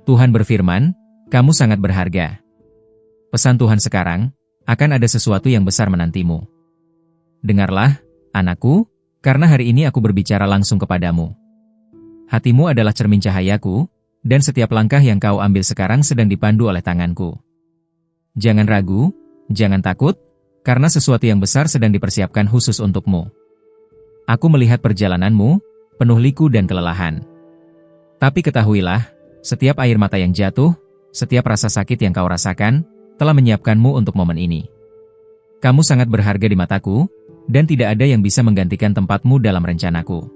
Tuhan berfirman, kamu sangat berharga. Pesan Tuhan sekarang, akan ada sesuatu yang besar menantimu. Dengarlah, anakku, karena hari ini aku berbicara langsung kepadamu. Hatimu adalah cermin cahayaku, dan setiap langkah yang kau ambil sekarang sedang dipandu oleh tanganku. Jangan ragu, jangan takut, karena sesuatu yang besar sedang dipersiapkan khusus untukmu. Aku melihat perjalananmu, penuh liku dan kelelahan. Tapi ketahuilah, setiap air mata yang jatuh, setiap rasa sakit yang kau rasakan, telah menyiapkanmu untuk momen ini. Kamu sangat berharga di mataku, dan tidak ada yang bisa menggantikan tempatmu dalam rencanaku.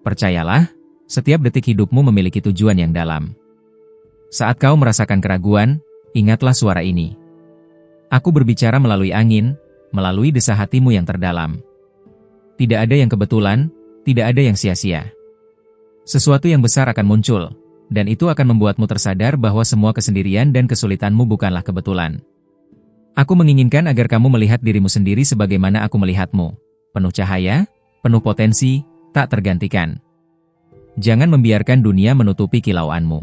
Percayalah, setiap detik hidupmu memiliki tujuan yang dalam. Saat kau merasakan keraguan, ingatlah suara ini. Aku berbicara melalui angin, melalui desah hatimu yang terdalam. Tidak ada yang kebetulan, tidak ada yang sia-sia. Sesuatu yang besar akan muncul, dan itu akan membuatmu tersadar bahwa semua kesendirian dan kesulitanmu bukanlah kebetulan. Aku menginginkan agar kamu melihat dirimu sendiri sebagaimana aku melihatmu, penuh cahaya, penuh potensi, tak tergantikan. Jangan membiarkan dunia menutupi kilauanmu.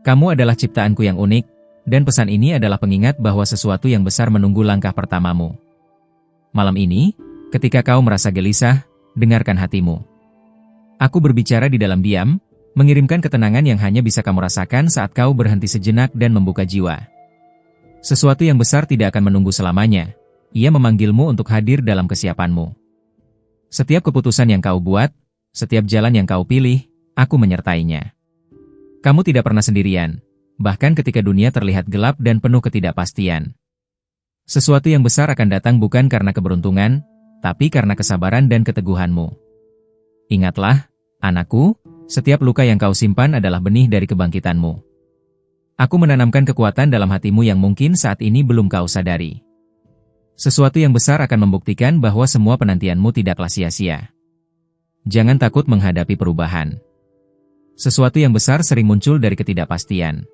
Kamu adalah ciptaanku yang unik, dan pesan ini adalah pengingat bahwa sesuatu yang besar menunggu langkah pertamamu. Malam ini, ketika kau merasa gelisah, dengarkan hatimu. Aku berbicara di dalam diam, mengirimkan ketenangan yang hanya bisa kamu rasakan saat kau berhenti sejenak dan membuka jiwa. Sesuatu yang besar tidak akan menunggu selamanya. Ia memanggilmu untuk hadir dalam kesiapanmu. Setiap keputusan yang kau buat, setiap jalan yang kau pilih, aku menyertainya. Kamu tidak pernah sendirian, bahkan ketika dunia terlihat gelap dan penuh ketidakpastian. Sesuatu yang besar akan datang bukan karena keberuntungan, tapi karena kesabaran dan keteguhanmu. Ingatlah, anakku, setiap luka yang kau simpan adalah benih dari kebangkitanmu. Aku menanamkan kekuatan dalam hatimu yang mungkin saat ini belum kau sadari. Sesuatu yang besar akan membuktikan bahwa semua penantianmu tidaklah sia-sia. Jangan takut menghadapi perubahan. Sesuatu yang besar sering muncul dari ketidakpastian.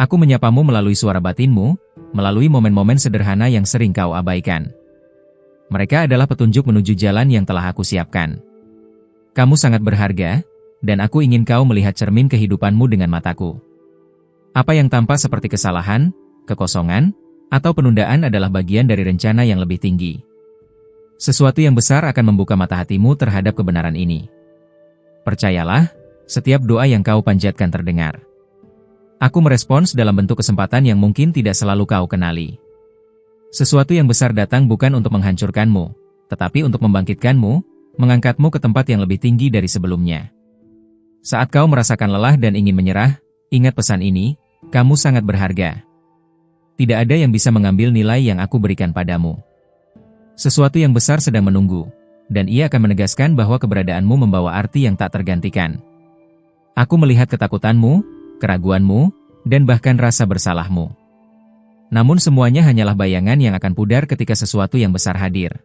Aku menyapamu melalui suara batinmu, melalui momen-momen sederhana yang sering kau abaikan. Mereka adalah petunjuk menuju jalan yang telah aku siapkan. Kamu sangat berharga, dan aku ingin kau melihat cermin kehidupanmu dengan mataku. Apa yang tampak seperti kesalahan, kekosongan, atau penundaan adalah bagian dari rencana yang lebih tinggi. Sesuatu yang besar akan membuka mata hatimu terhadap kebenaran ini. Percayalah, setiap doa yang kau panjatkan terdengar. Aku merespons dalam bentuk kesempatan yang mungkin tidak selalu kau kenali. Sesuatu yang besar datang bukan untuk menghancurkanmu, tetapi untuk membangkitkanmu, mengangkatmu ke tempat yang lebih tinggi dari sebelumnya. Saat kau merasakan lelah dan ingin menyerah, ingat pesan ini, kamu sangat berharga. Tidak ada yang bisa mengambil nilai yang aku berikan padamu. Sesuatu yang besar sedang menunggu, dan ia akan menegaskan bahwa keberadaanmu membawa arti yang tak tergantikan. Aku melihat ketakutanmu, keraguanmu, dan bahkan rasa bersalahmu. Namun semuanya hanyalah bayangan yang akan pudar ketika sesuatu yang besar hadir.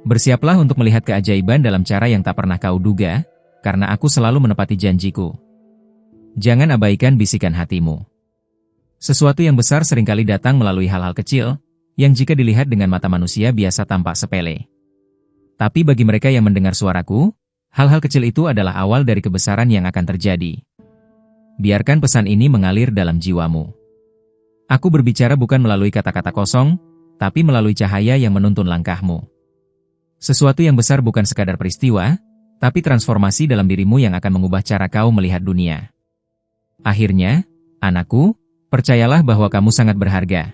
Bersiaplah untuk melihat keajaiban dalam cara yang tak pernah kau duga, karena aku selalu menepati janjiku. Jangan abaikan bisikan hatimu. Sesuatu yang besar seringkali datang melalui hal-hal kecil, yang jika dilihat dengan mata manusia biasa tampak sepele. Tapi bagi mereka yang mendengar suaraku, hal-hal kecil itu adalah awal dari kebesaran yang akan terjadi. Biarkan pesan ini mengalir dalam jiwamu. Aku berbicara bukan melalui kata-kata kosong, tapi melalui cahaya yang menuntun langkahmu. Sesuatu yang besar bukan sekadar peristiwa, tapi transformasi dalam dirimu yang akan mengubah cara kau melihat dunia. Akhirnya, anakku, percayalah bahwa kamu sangat berharga.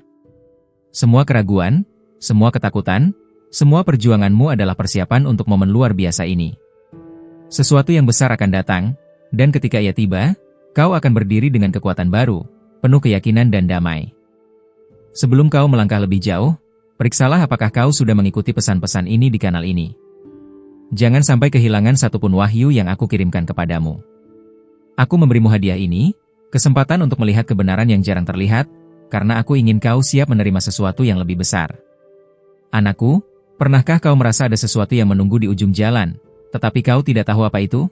Semua keraguan, semua ketakutan, semua perjuanganmu adalah persiapan untuk momen luar biasa ini. Sesuatu yang besar akan datang, dan ketika ia tiba, kau akan berdiri dengan kekuatan baru, penuh keyakinan dan damai. Sebelum kau melangkah lebih jauh, periksalah apakah kau sudah mengikuti pesan-pesan ini di kanal ini. Jangan sampai kehilangan satupun wahyu yang aku kirimkan kepadamu. Aku memberimu hadiah ini, kesempatan untuk melihat kebenaran yang jarang terlihat, karena aku ingin kau siap menerima sesuatu yang lebih besar. Anakku, pernahkah kau merasa ada sesuatu yang menunggu di ujung jalan, tetapi kau tidak tahu apa itu?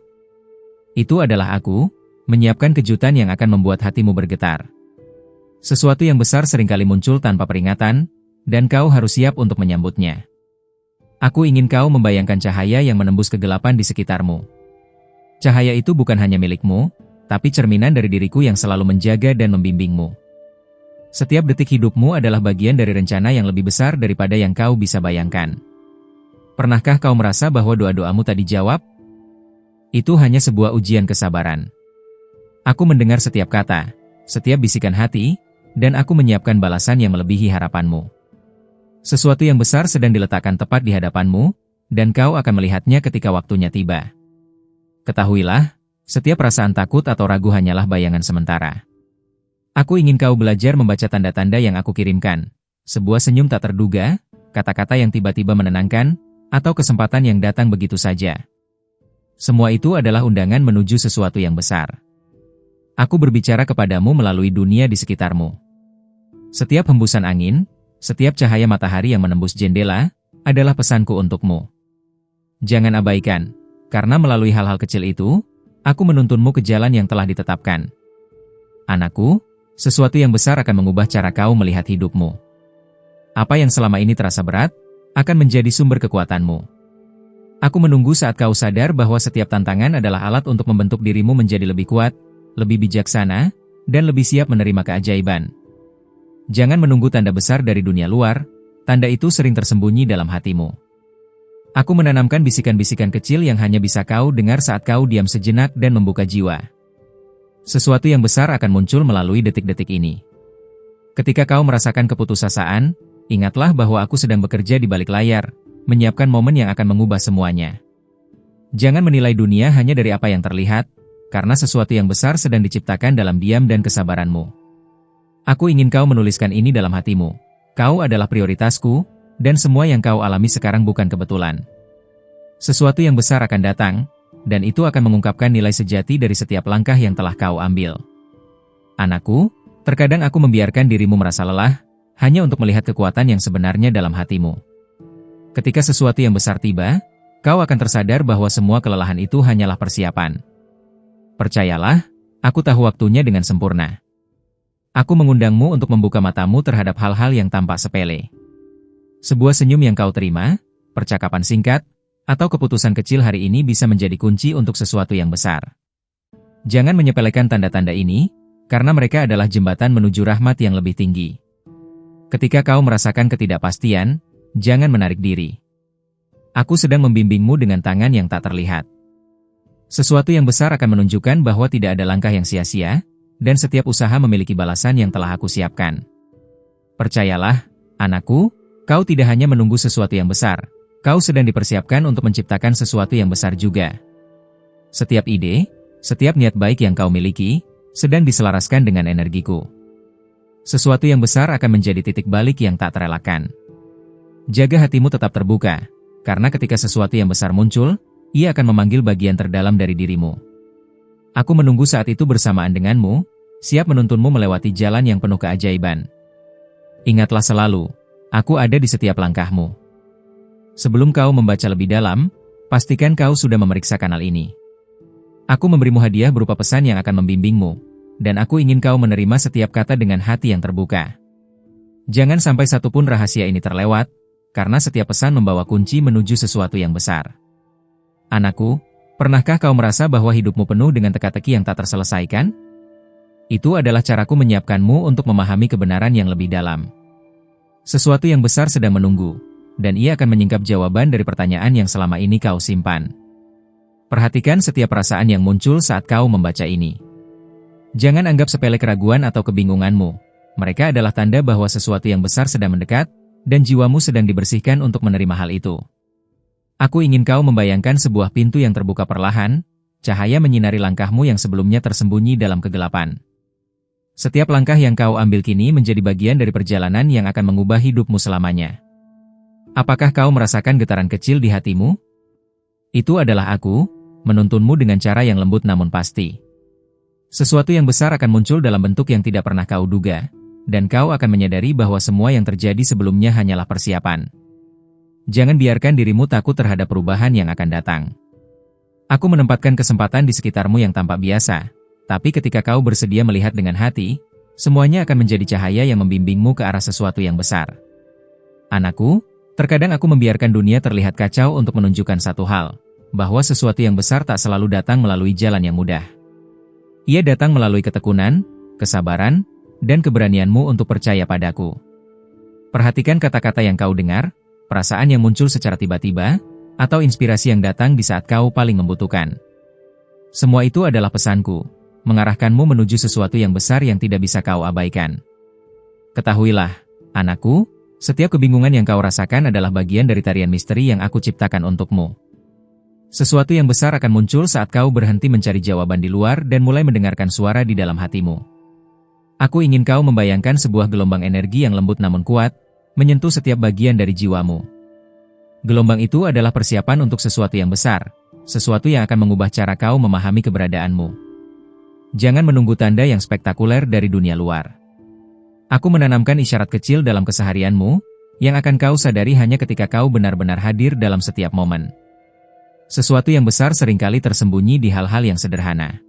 Itu adalah aku, menyiapkan kejutan yang akan membuat hatimu bergetar. Sesuatu yang besar seringkali muncul tanpa peringatan, dan kau harus siap untuk menyambutnya. Aku ingin kau membayangkan cahaya yang menembus kegelapan di sekitarmu. Cahaya itu bukan hanya milikmu, tapi cerminan dari diriku yang selalu menjaga dan membimbingmu. Setiap detik hidupmu adalah bagian dari rencana yang lebih besar daripada yang kau bisa bayangkan. Pernahkah kau merasa bahwa doa-doamu tak dijawab? Itu hanya sebuah ujian kesabaran. Aku mendengar setiap kata, setiap bisikan hati, dan aku menyiapkan balasan yang melebihi harapanmu. Sesuatu yang besar sedang diletakkan tepat di hadapanmu, dan kau akan melihatnya ketika waktunya tiba. Ketahuilah, setiap perasaan takut atau ragu hanyalah bayangan sementara. Aku ingin kau belajar membaca tanda-tanda yang aku kirimkan. Sebuah senyum tak terduga, kata-kata yang tiba-tiba menenangkan, atau kesempatan yang datang begitu saja. Semua itu adalah undangan menuju sesuatu yang besar. Aku berbicara kepadamu melalui dunia di sekitarmu. Setiap hembusan angin, setiap cahaya matahari yang menembus jendela, adalah pesanku untukmu. Jangan abaikan, karena melalui hal-hal kecil itu, aku menuntunmu ke jalan yang telah ditetapkan. Anakku, sesuatu yang besar akan mengubah cara kau melihat hidupmu. Apa yang selama ini terasa berat, akan menjadi sumber kekuatanmu. Aku menunggu saat kau sadar bahwa setiap tantangan adalah alat untuk membentuk dirimu menjadi lebih kuat, lebih bijaksana, dan lebih siap menerima keajaiban. Jangan menunggu tanda besar dari dunia luar, tanda itu sering tersembunyi dalam hatimu. Aku menanamkan bisikan-bisikan kecil yang hanya bisa kau dengar saat kau diam sejenak dan membuka jiwa. Sesuatu yang besar akan muncul melalui detik-detik ini. Ketika kau merasakan keputusasaan, ingatlah bahwa aku sedang bekerja di balik layar, menyiapkan momen yang akan mengubah semuanya. Jangan menilai dunia hanya dari apa yang terlihat, karena sesuatu yang besar sedang diciptakan dalam diam dan kesabaranmu. Aku ingin kau menuliskan ini dalam hatimu. Kau adalah prioritasku, dan semua yang kau alami sekarang bukan kebetulan. Sesuatu yang besar akan datang, dan itu akan mengungkapkan nilai sejati dari setiap langkah yang telah kau ambil. Anakku, terkadang aku membiarkan dirimu merasa lelah, hanya untuk melihat kekuatan yang sebenarnya dalam hatimu. Ketika sesuatu yang besar tiba, kau akan tersadar bahwa semua kelelahan itu hanyalah persiapan. Percayalah, aku tahu waktunya dengan sempurna. Aku mengundangmu untuk membuka matamu terhadap hal-hal yang tampak sepele. Sebuah senyum yang kau terima, percakapan singkat, atau keputusan kecil hari ini bisa menjadi kunci untuk sesuatu yang besar. Jangan menyepelekan tanda-tanda ini, karena mereka adalah jembatan menuju rahmat yang lebih tinggi. Ketika kau merasakan ketidakpastian, jangan menarik diri. Aku sedang membimbingmu dengan tangan yang tak terlihat. Sesuatu yang besar akan menunjukkan bahwa tidak ada langkah yang sia-sia, dan setiap usaha memiliki balasan yang telah aku siapkan. Percayalah, anakku, kau tidak hanya menunggu sesuatu yang besar, kau sedang dipersiapkan untuk menciptakan sesuatu yang besar juga. Setiap ide, setiap niat baik yang kau miliki, sedang diselaraskan dengan energiku. Sesuatu yang besar akan menjadi titik balik yang tak terelakkan. Jaga hatimu tetap terbuka, karena ketika sesuatu yang besar muncul, ia akan memanggil bagian terdalam dari dirimu. Aku menunggu saat itu bersamaan denganmu, siap menuntunmu melewati jalan yang penuh keajaiban. Ingatlah selalu, aku ada di setiap langkahmu. Sebelum kau membaca lebih dalam, pastikan kau sudah memeriksa kanal ini. Aku memberimu hadiah berupa pesan yang akan membimbingmu, dan aku ingin kau menerima setiap kata dengan hati yang terbuka. Jangan sampai satupun rahasia ini terlewat, karena setiap pesan membawa kunci menuju sesuatu yang besar. Anakku, pernahkah kau merasa bahwa hidupmu penuh dengan teka-teki yang tak terselesaikan? Itu adalah caraku menyiapkanmu untuk memahami kebenaran yang lebih dalam. Sesuatu yang besar sedang menunggu, dan ia akan menyingkap jawaban dari pertanyaan yang selama ini kau simpan. Perhatikan setiap perasaan yang muncul saat kau membaca ini. Jangan anggap sepele keraguan atau kebingunganmu. Mereka adalah tanda bahwa sesuatu yang besar sedang mendekat, dan jiwamu sedang dibersihkan untuk menerima hal itu. Aku ingin kau membayangkan sebuah pintu yang terbuka perlahan, cahaya menyinari langkahmu yang sebelumnya tersembunyi dalam kegelapan. Setiap langkah yang kau ambil kini menjadi bagian dari perjalanan yang akan mengubah hidupmu selamanya. Apakah kau merasakan getaran kecil di hatimu? Itu adalah aku, menuntunmu dengan cara yang lembut namun pasti. Sesuatu yang besar akan muncul dalam bentuk yang tidak pernah kau duga, dan kau akan menyadari bahwa semua yang terjadi sebelumnya hanyalah persiapan. Jangan biarkan dirimu takut terhadap perubahan yang akan datang. Aku menempatkan kesempatan di sekitarmu yang tampak biasa, tapi ketika kau bersedia melihat dengan hati, semuanya akan menjadi cahaya yang membimbingmu ke arah sesuatu yang besar. Anakku, terkadang aku membiarkan dunia terlihat kacau untuk menunjukkan satu hal, bahwa sesuatu yang besar tak selalu datang melalui jalan yang mudah. Ia datang melalui ketekunan, kesabaran, dan keberanianmu untuk percaya padaku. Perhatikan kata-kata yang kau dengar, perasaan yang muncul secara tiba-tiba, atau inspirasi yang datang di saat kau paling membutuhkan. Semua itu adalah pesanku, mengarahkanmu menuju sesuatu yang besar yang tidak bisa kau abaikan. Ketahuilah, anakku, setiap kebingungan yang kau rasakan adalah bagian dari tarian misteri yang aku ciptakan untukmu. Sesuatu yang besar akan muncul saat kau berhenti mencari jawaban di luar dan mulai mendengarkan suara di dalam hatimu. Aku ingin kau membayangkan sebuah gelombang energi yang lembut namun kuat, menyentuh setiap bagian dari jiwamu. Gelombang itu adalah persiapan untuk sesuatu yang besar, sesuatu yang akan mengubah cara kau memahami keberadaanmu. Jangan menunggu tanda yang spektakuler dari dunia luar. Aku menanamkan isyarat kecil dalam keseharianmu, yang akan kau sadari hanya ketika kau benar-benar hadir dalam setiap momen. Sesuatu yang besar seringkali tersembunyi di hal-hal yang sederhana.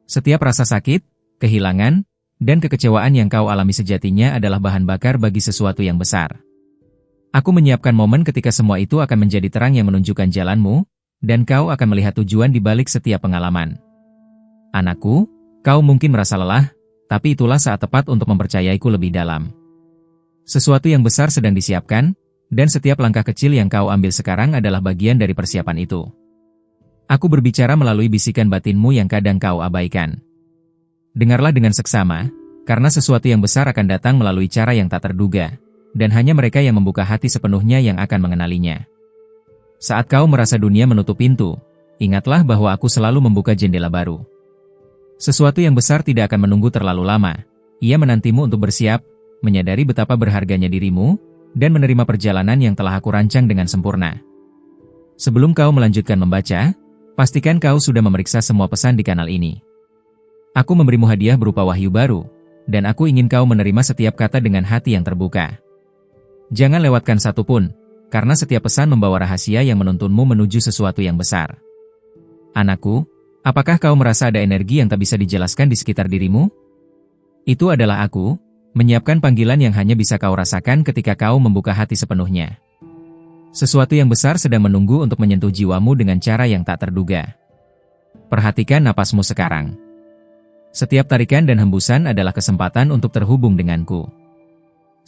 Setiap rasa sakit, kehilangan, dan kekecewaan yang kau alami sejatinya adalah bahan bakar bagi sesuatu yang besar. Aku menyiapkan momen ketika semua itu akan menjadi terang yang menunjukkan jalanmu, dan kau akan melihat tujuan di balik setiap pengalaman. Anakku, kau mungkin merasa lelah, tapi itulah saat tepat untuk mempercayaiku lebih dalam. Sesuatu yang besar sedang disiapkan, dan setiap langkah kecil yang kau ambil sekarang adalah bagian dari persiapan itu. Aku berbicara melalui bisikan batinmu yang kadang kau abaikan. Dengarlah dengan seksama, karena sesuatu yang besar akan datang melalui cara yang tak terduga, dan hanya mereka yang membuka hati sepenuhnya yang akan mengenalinya. Saat kau merasa dunia menutup pintu, ingatlah bahwa aku selalu membuka jendela baru. Sesuatu yang besar tidak akan menunggu terlalu lama. Ia menantimu untuk bersiap, menyadari betapa berharganya dirimu, dan menerima perjalanan yang telah aku rancang dengan sempurna. Sebelum kau melanjutkan membaca, pastikan kau sudah memeriksa semua pesan di kanal ini. Aku memberimu hadiah berupa wahyu baru, dan aku ingin kau menerima setiap kata dengan hati yang terbuka. Jangan lewatkan satu pun, karena setiap pesan membawa rahasia yang menuntunmu menuju sesuatu yang besar. Anakku, apakah kau merasa ada energi yang tak bisa dijelaskan di sekitar dirimu? Itu adalah aku, menyiapkan panggilan yang hanya bisa kau rasakan ketika kau membuka hati sepenuhnya. Sesuatu yang besar sedang menunggu untuk menyentuh jiwamu dengan cara yang tak terduga. Perhatikan napasmu sekarang. Setiap tarikan dan hembusan adalah kesempatan untuk terhubung denganku.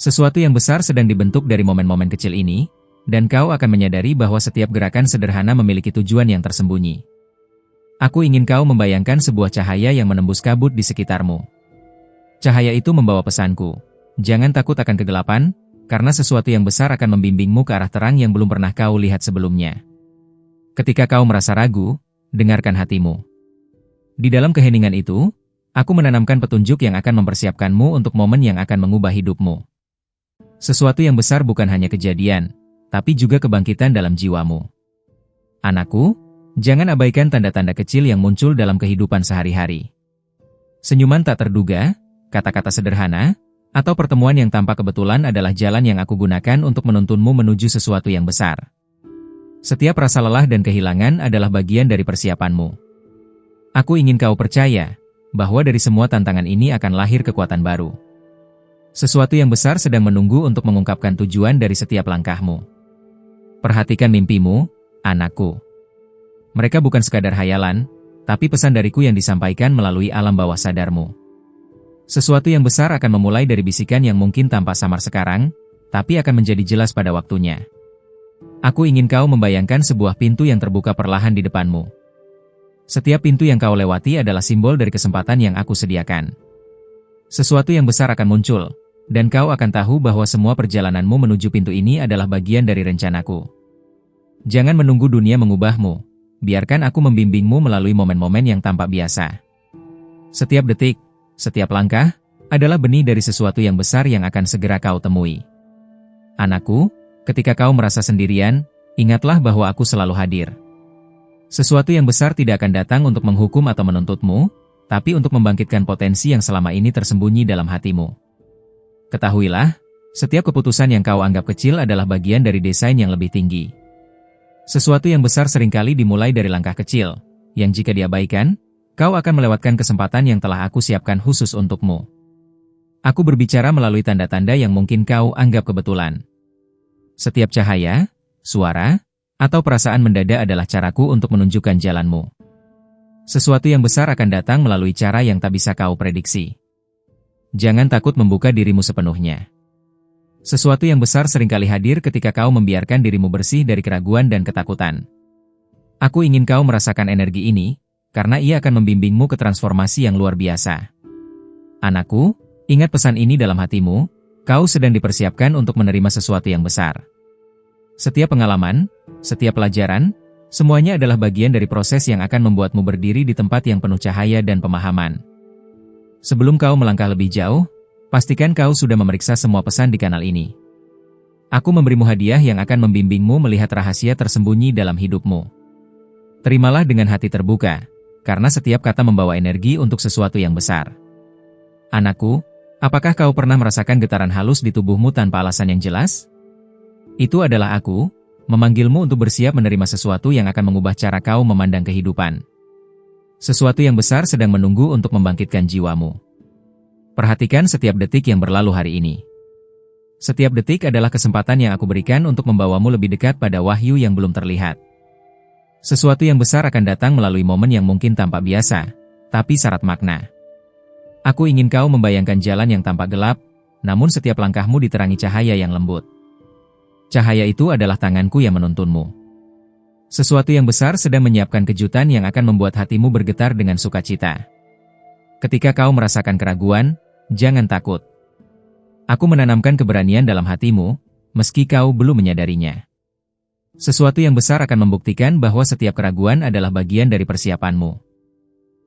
Sesuatu yang besar sedang dibentuk dari momen-momen kecil ini, dan kau akan menyadari bahwa setiap gerakan sederhana memiliki tujuan yang tersembunyi. Aku ingin kau membayangkan sebuah cahaya yang menembus kabut di sekitarmu. Cahaya itu membawa pesanku. Jangan takut akan kegelapan, karena sesuatu yang besar akan membimbingmu ke arah terang yang belum pernah kau lihat sebelumnya. Ketika kau merasa ragu, dengarkan hatimu. Di dalam keheningan itu, aku menanamkan petunjuk yang akan mempersiapkanmu untuk momen yang akan mengubah hidupmu. Sesuatu yang besar bukan hanya kejadian, tapi juga kebangkitan dalam jiwamu. Anakku, jangan abaikan tanda-tanda kecil yang muncul dalam kehidupan sehari-hari. Senyuman tak terduga, kata-kata sederhana, atau pertemuan yang tanpa kebetulan adalah jalan yang aku gunakan untuk menuntunmu menuju sesuatu yang besar. Setiap rasa lelah dan kehilangan adalah bagian dari persiapanmu. Aku ingin kau percaya, bahwa dari semua tantangan ini akan lahir kekuatan baru. Sesuatu yang besar sedang menunggu untuk mengungkapkan tujuan dari setiap langkahmu. Perhatikan mimpimu, anakku. Mereka bukan sekadar hayalan, tapi pesan dariku yang disampaikan melalui alam bawah sadarmu. Sesuatu yang besar akan memulai dari bisikan yang mungkin tampak samar sekarang, tapi akan menjadi jelas pada waktunya. Aku ingin kau membayangkan sebuah pintu yang terbuka perlahan di depanmu. Setiap pintu yang kau lewati adalah simbol dari kesempatan yang aku sediakan. Sesuatu yang besar akan muncul, dan kau akan tahu bahwa semua perjalananmu menuju pintu ini adalah bagian dari rencanaku. Jangan menunggu dunia mengubahmu, biarkan aku membimbingmu melalui momen-momen yang tampak biasa. Setiap detik, setiap langkah, adalah benih dari sesuatu yang besar yang akan segera kau temui. Anakku, ketika kau merasa sendirian, ingatlah bahwa aku selalu hadir. Sesuatu yang besar tidak akan datang untuk menghukum atau menuntutmu, tapi untuk membangkitkan potensi yang selama ini tersembunyi dalam hatimu. Ketahuilah, setiap keputusan yang kau anggap kecil adalah bagian dari desain yang lebih tinggi. Sesuatu yang besar seringkali dimulai dari langkah kecil, yang jika diabaikan, kau akan melewatkan kesempatan yang telah aku siapkan khusus untukmu. Aku berbicara melalui tanda-tanda yang mungkin kau anggap kebetulan. Setiap cahaya, suara, atau perasaan mendadak adalah caraku untuk menunjukkan jalanmu. Sesuatu yang besar akan datang melalui cara yang tak bisa kau prediksi. Jangan takut membuka dirimu sepenuhnya. Sesuatu yang besar seringkali hadir ketika kau membiarkan dirimu bersih dari keraguan dan ketakutan. Aku ingin kau merasakan energi ini, karena ia akan membimbingmu ke transformasi yang luar biasa. Anakku, ingat pesan ini dalam hatimu, kau sedang dipersiapkan untuk menerima sesuatu yang besar. Setiap pengalaman, setiap pelajaran, semuanya adalah bagian dari proses yang akan membuatmu berdiri di tempat yang penuh cahaya dan pemahaman. Sebelum kau melangkah lebih jauh, pastikan kau sudah memeriksa semua pesan di kanal ini. Aku memberimu hadiah yang akan membimbingmu melihat rahasia tersembunyi dalam hidupmu. Terimalah dengan hati terbuka, karena setiap kata membawa energi untuk sesuatu yang besar. Anakku, apakah kau pernah merasakan getaran halus di tubuhmu tanpa alasan yang jelas? Itu adalah aku, memanggilmu untuk bersiap menerima sesuatu yang akan mengubah cara kau memandang kehidupan. Sesuatu yang besar sedang menunggu untuk membangkitkan jiwamu. Perhatikan setiap detik yang berlalu hari ini. Setiap detik adalah kesempatan yang aku berikan untuk membawamu lebih dekat pada wahyu yang belum terlihat. Sesuatu yang besar akan datang melalui momen yang mungkin tampak biasa, tapi syarat makna. Aku ingin kau membayangkan jalan yang tampak gelap, namun setiap langkahmu diterangi cahaya yang lembut. Cahaya itu adalah tanganku yang menuntunmu. Sesuatu yang besar sedang menyiapkan kejutan yang akan membuat hatimu bergetar dengan sukacita. Ketika kau merasakan keraguan, jangan takut. Aku menanamkan keberanian dalam hatimu, meski kau belum menyadarinya. Sesuatu yang besar akan membuktikan bahwa setiap keraguan adalah bagian dari persiapanmu.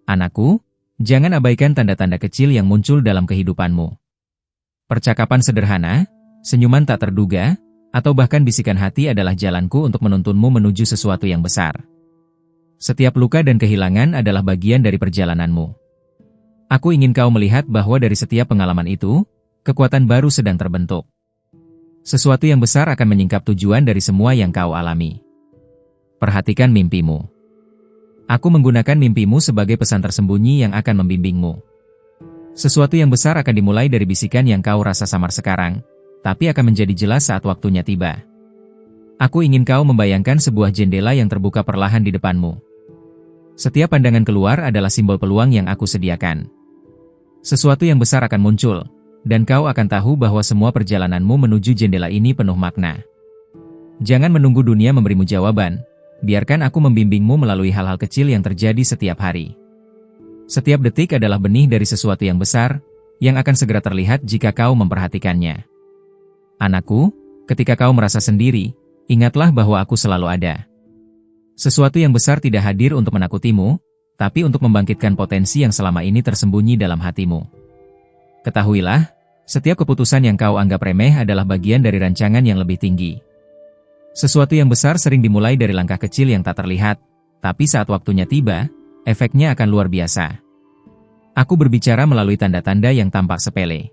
Anakku, jangan abaikan tanda-tanda kecil yang muncul dalam kehidupanmu. Percakapan sederhana, senyuman tak terduga, atau bahkan bisikan hati adalah jalanku untuk menuntunmu menuju sesuatu yang besar. Setiap luka dan kehilangan adalah bagian dari perjalananmu. Aku ingin kau melihat bahwa dari setiap pengalaman itu, kekuatan baru sedang terbentuk. Sesuatu yang besar akan menyingkap tujuan dari semua yang kau alami. Perhatikan mimpimu. Aku menggunakan mimpimu sebagai pesan tersembunyi yang akan membimbingmu. Sesuatu yang besar akan dimulai dari bisikan yang kau rasa samar sekarang, tapi akan menjadi jelas saat waktunya tiba. Aku ingin kau membayangkan sebuah jendela yang terbuka perlahan di depanmu. Setiap pandangan keluar adalah simbol peluang yang aku sediakan. Sesuatu yang besar akan muncul, dan kau akan tahu bahwa semua perjalananmu menuju jendela ini penuh makna. Jangan menunggu dunia memberimu jawaban, biarkan aku membimbingmu melalui hal-hal kecil yang terjadi setiap hari. Setiap detik adalah benih dari sesuatu yang besar, yang akan segera terlihat jika kau memperhatikannya. Anakku, ketika kau merasa sendiri, ingatlah bahwa aku selalu ada. Sesuatu yang besar tidak hadir untuk menakutimu, tapi untuk membangkitkan potensi yang selama ini tersembunyi dalam hatimu. Ketahuilah, setiap keputusan yang kau anggap remeh adalah bagian dari rancangan yang lebih tinggi. Sesuatu yang besar sering dimulai dari langkah kecil yang tak terlihat, tapi saat waktunya tiba, efeknya akan luar biasa. Aku berbicara melalui tanda-tanda yang tampak sepele.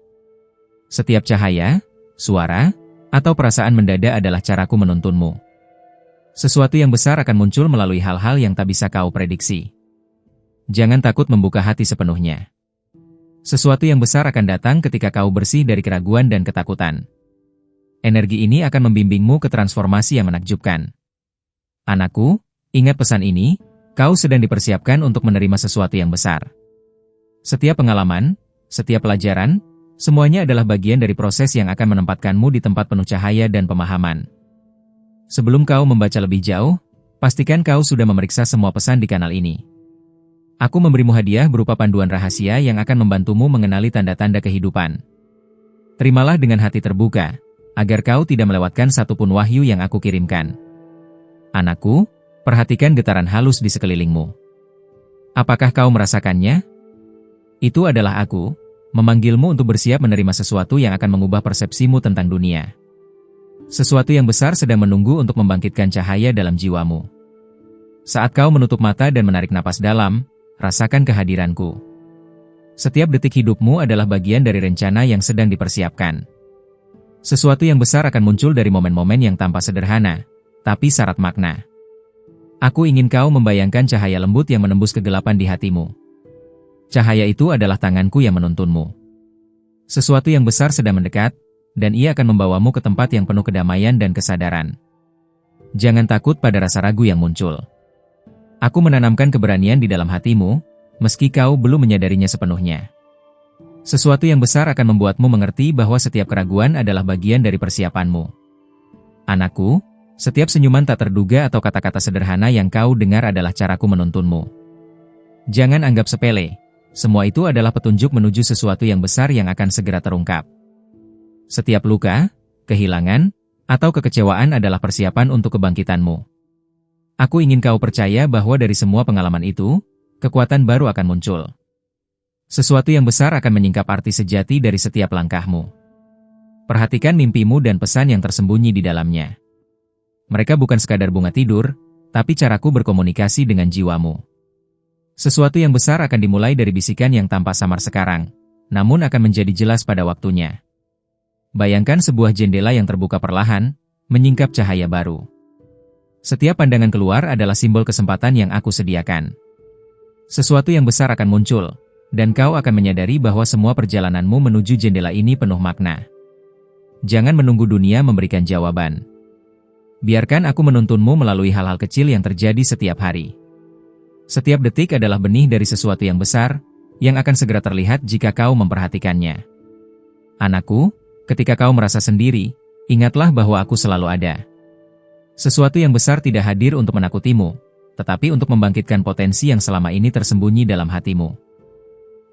Setiap cahaya, suara, atau perasaan mendadak adalah caraku menuntunmu. Sesuatu yang besar akan muncul melalui hal-hal yang tak bisa kau prediksi. Jangan takut membuka hati sepenuhnya. Sesuatu yang besar akan datang ketika kau bersih dari keraguan dan ketakutan. Energi ini akan membimbingmu ke transformasi yang menakjubkan. Anakku, ingat pesan ini, kau sedang dipersiapkan untuk menerima sesuatu yang besar. Setiap pengalaman, setiap pelajaran, semuanya adalah bagian dari proses yang akan menempatkanmu di tempat penuh cahaya dan pemahaman. Sebelum kau membaca lebih jauh, pastikan kau sudah memeriksa semua pesan di kanal ini. Aku memberimu hadiah berupa panduan rahasia yang akan membantumu mengenali tanda-tanda kehidupan. Terimalah dengan hati terbuka, agar kau tidak melewatkan satupun wahyu yang aku kirimkan. Anakku, perhatikan getaran halus di sekelilingmu. Apakah kau merasakannya? Itu adalah aku, memanggilmu untuk bersiap menerima sesuatu yang akan mengubah persepsimu tentang dunia. Sesuatu yang besar sedang menunggu untuk membangkitkan cahaya dalam jiwamu. Saat kau menutup mata dan menarik napas dalam, rasakan kehadiranku. Setiap detik hidupmu adalah bagian dari rencana yang sedang dipersiapkan. Sesuatu yang besar akan muncul dari momen-momen yang tampak sederhana, tapi syarat makna. Aku ingin kau membayangkan cahaya lembut yang menembus kegelapan di hatimu. Cahaya itu adalah tanganku yang menuntunmu. Sesuatu yang besar sedang mendekat, dan ia akan membawamu ke tempat yang penuh kedamaian dan kesadaran. Jangan takut pada rasa ragu yang muncul. Aku menanamkan keberanian di dalam hatimu, meski kau belum menyadarinya sepenuhnya. Sesuatu yang besar akan membuatmu mengerti bahwa setiap keraguan adalah bagian dari persiapanmu. Anakku, setiap senyuman tak terduga atau kata-kata sederhana yang kau dengar adalah caraku menuntunmu. Jangan anggap sepele, semua itu adalah petunjuk menuju sesuatu yang besar yang akan segera terungkap. Setiap luka, kehilangan, atau kekecewaan adalah persiapan untuk kebangkitanmu. Aku ingin kau percaya bahwa dari semua pengalaman itu, kekuatan baru akan muncul. Sesuatu yang besar akan menyingkap arti sejati dari setiap langkahmu. Perhatikan mimpimu dan pesan yang tersembunyi di dalamnya. Mereka bukan sekadar bunga tidur, tapi caraku berkomunikasi dengan jiwamu. Sesuatu yang besar akan dimulai dari bisikan yang tampak samar sekarang, namun akan menjadi jelas pada waktunya. Bayangkan sebuah jendela yang terbuka perlahan, menyingkap cahaya baru. Setiap pandangan keluar adalah simbol kesempatan yang aku sediakan. Sesuatu yang besar akan muncul, dan kau akan menyadari bahwa semua perjalananmu menuju jendela ini penuh makna. Jangan menunggu dunia memberikan jawaban. Biarkan aku menuntunmu melalui hal-hal kecil yang terjadi setiap hari. Setiap detik adalah benih dari sesuatu yang besar, yang akan segera terlihat jika kau memperhatikannya. Anakku, ketika kau merasa sendiri, ingatlah bahwa aku selalu ada. Sesuatu yang besar tidak hadir untuk menakutimu, tetapi untuk membangkitkan potensi yang selama ini tersembunyi dalam hatimu.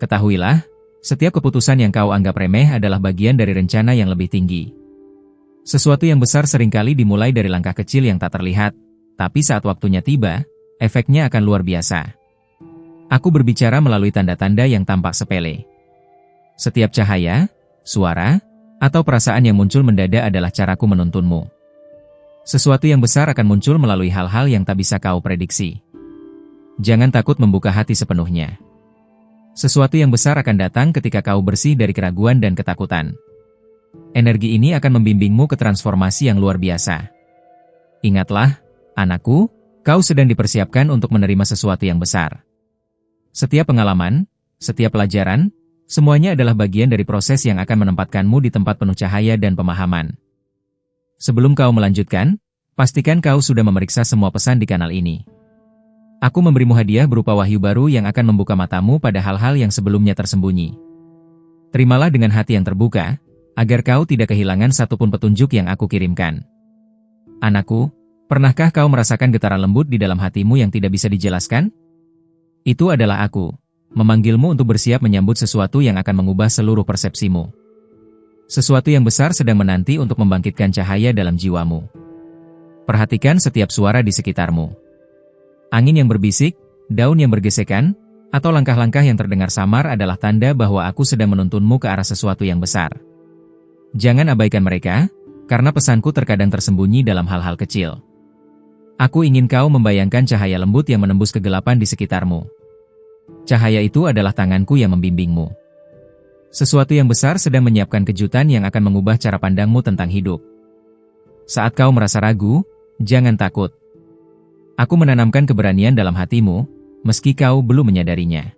Ketahuilah, setiap keputusan yang kau anggap remeh adalah bagian dari rencana yang lebih tinggi. Sesuatu yang besar seringkali dimulai dari langkah kecil yang tak terlihat, tapi saat waktunya tiba, efeknya akan luar biasa. Aku berbicara melalui tanda-tanda yang tampak sepele. Setiap cahaya, suara, atau perasaan yang muncul mendadak adalah caraku menuntunmu. Sesuatu yang besar akan muncul melalui hal-hal yang tak bisa kau prediksi. Jangan takut membuka hati sepenuhnya. Sesuatu yang besar akan datang ketika kau bersih dari keraguan dan ketakutan. Energi ini akan membimbingmu ke transformasi yang luar biasa. Ingatlah, anakku, kau sedang dipersiapkan untuk menerima sesuatu yang besar. Setiap pengalaman, setiap pelajaran, semuanya adalah bagian dari proses yang akan menempatkanmu di tempat penuh cahaya dan pemahaman. Sebelum kau melanjutkan, pastikan kau sudah memeriksa semua pesan di kanal ini. Aku memberimu hadiah berupa wahyu baru yang akan membuka matamu pada hal-hal yang sebelumnya tersembunyi. Terimalah dengan hati yang terbuka, agar kau tidak kehilangan satupun petunjuk yang aku kirimkan. Anakku, pernahkah kau merasakan getaran lembut di dalam hatimu yang tidak bisa dijelaskan? Itu adalah aku, memanggilmu untuk bersiap menyambut sesuatu yang akan mengubah seluruh persepsimu. Sesuatu yang besar sedang menanti untuk membangkitkan cahaya dalam jiwamu. Perhatikan setiap suara di sekitarmu. Angin yang berbisik, daun yang bergesekan, atau langkah-langkah yang terdengar samar adalah tanda bahwa aku sedang menuntunmu ke arah sesuatu yang besar. Jangan abaikan mereka, karena pesanku terkadang tersembunyi dalam hal-hal kecil. Aku ingin kau membayangkan cahaya lembut yang menembus kegelapan di sekitarmu. Cahaya itu adalah tanganku yang membimbingmu. Sesuatu yang besar sedang menyiapkan kejutan yang akan mengubah cara pandangmu tentang hidup. Saat kau merasa ragu, jangan takut. Aku menanamkan keberanian dalam hatimu, meski kau belum menyadarinya.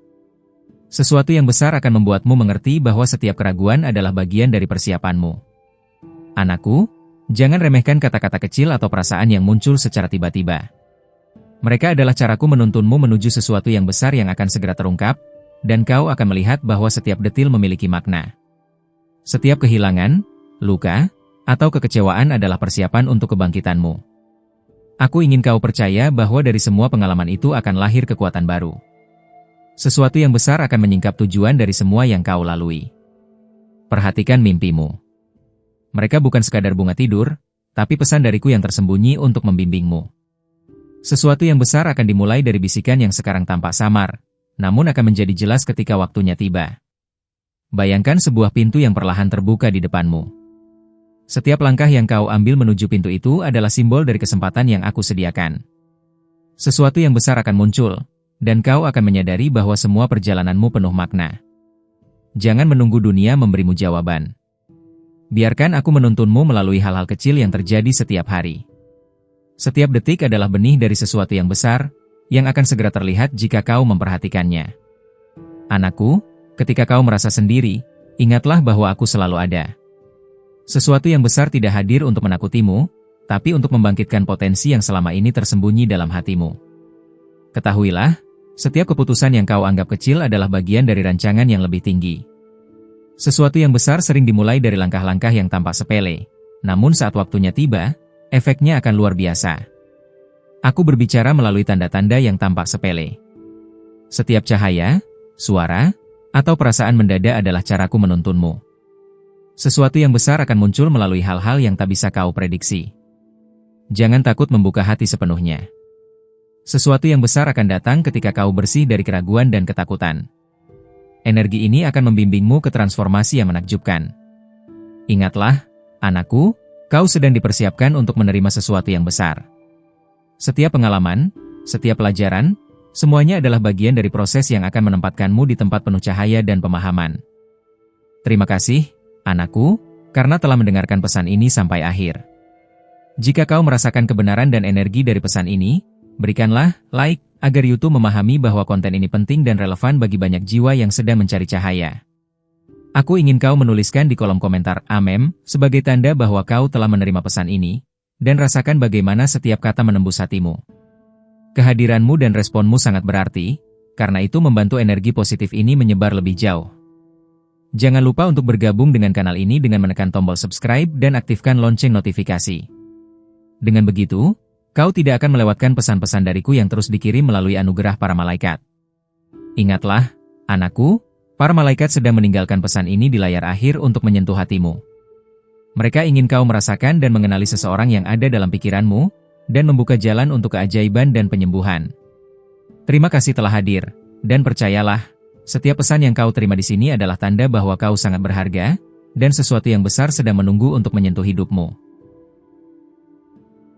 Sesuatu yang besar akan membuatmu mengerti bahwa setiap keraguan adalah bagian dari persiapanmu. Anakku, jangan remehkan kata-kata kecil atau perasaan yang muncul secara tiba-tiba. Mereka adalah caraku menuntunmu menuju sesuatu yang besar yang akan segera terungkap, dan kau akan melihat bahwa setiap detil memiliki makna. Setiap kehilangan, luka, atau kekecewaan adalah persiapan untuk kebangkitanmu. Aku ingin kau percaya bahwa dari semua pengalaman itu akan lahir kekuatan baru. Sesuatu yang besar akan menyingkap tujuan dari semua yang kau lalui. Perhatikan mimpimu. Mereka bukan sekadar bunga tidur, tapi pesan dariku yang tersembunyi untuk membimbingmu. Sesuatu yang besar akan dimulai dari bisikan yang sekarang tampak samar, namun akan menjadi jelas ketika waktunya tiba. Bayangkan sebuah pintu yang perlahan terbuka di depanmu. Setiap langkah yang kau ambil menuju pintu itu adalah simbol dari kesempatan yang aku sediakan. Sesuatu yang besar akan muncul, dan kau akan menyadari bahwa semua perjalananmu penuh makna. Jangan menunggu dunia memberimu jawaban. Biarkan aku menuntunmu melalui hal-hal kecil yang terjadi setiap hari. Setiap detik adalah benih dari sesuatu yang besar, yang akan segera terlihat jika kau memperhatikannya. Anakku, ketika kau merasa sendiri, ingatlah bahwa aku selalu ada. Sesuatu yang besar tidak hadir untuk menakutimu, tapi untuk membangkitkan potensi yang selama ini tersembunyi dalam hatimu. Ketahuilah, setiap keputusan yang kau anggap kecil adalah bagian dari rancangan yang lebih tinggi. Sesuatu yang besar sering dimulai dari langkah-langkah yang tampak sepele, namun saat waktunya tiba, efeknya akan luar biasa. Aku berbicara melalui tanda-tanda yang tampak sepele. Setiap cahaya, suara, atau perasaan mendadak adalah caraku menuntunmu. Sesuatu yang besar akan muncul melalui hal-hal yang tak bisa kau prediksi. Jangan takut membuka hati sepenuhnya. Sesuatu yang besar akan datang ketika kau bersih dari keraguan dan ketakutan. Energi ini akan membimbingmu ke transformasi yang menakjubkan. Ingatlah, anakku, kau sedang dipersiapkan untuk menerima sesuatu yang besar. Setiap pengalaman, setiap pelajaran, semuanya adalah bagian dari proses yang akan menempatkanmu di tempat penuh cahaya dan pemahaman. Terima kasih, anakku, karena telah mendengarkan pesan ini sampai akhir. Jika kau merasakan kebenaran dan energi dari pesan ini, berikanlah like agar YouTube memahami bahwa konten ini penting dan relevan bagi banyak jiwa yang sedang mencari cahaya. Aku ingin kau menuliskan di kolom komentar "Amen" sebagai tanda bahwa kau telah menerima pesan ini, dan rasakan bagaimana setiap kata menembus hatimu. Kehadiranmu dan responmu sangat berarti, karena itu membantu energi positif ini menyebar lebih jauh. Jangan lupa untuk bergabung dengan kanal ini dengan menekan tombol subscribe dan aktifkan lonceng notifikasi. Dengan begitu, kau tidak akan melewatkan pesan-pesan dariku yang terus dikirim melalui anugerah para malaikat. Ingatlah, anakku, para malaikat sedang meninggalkan pesan ini di layar akhir untuk menyentuh hatimu. Mereka ingin kau merasakan dan mengenali seseorang yang ada dalam pikiranmu, dan membuka jalan untuk keajaiban dan penyembuhan. Terima kasih telah hadir, dan percayalah, setiap pesan yang kau terima di sini adalah tanda bahwa kau sangat berharga, dan sesuatu yang besar sedang menunggu untuk menyentuh hidupmu.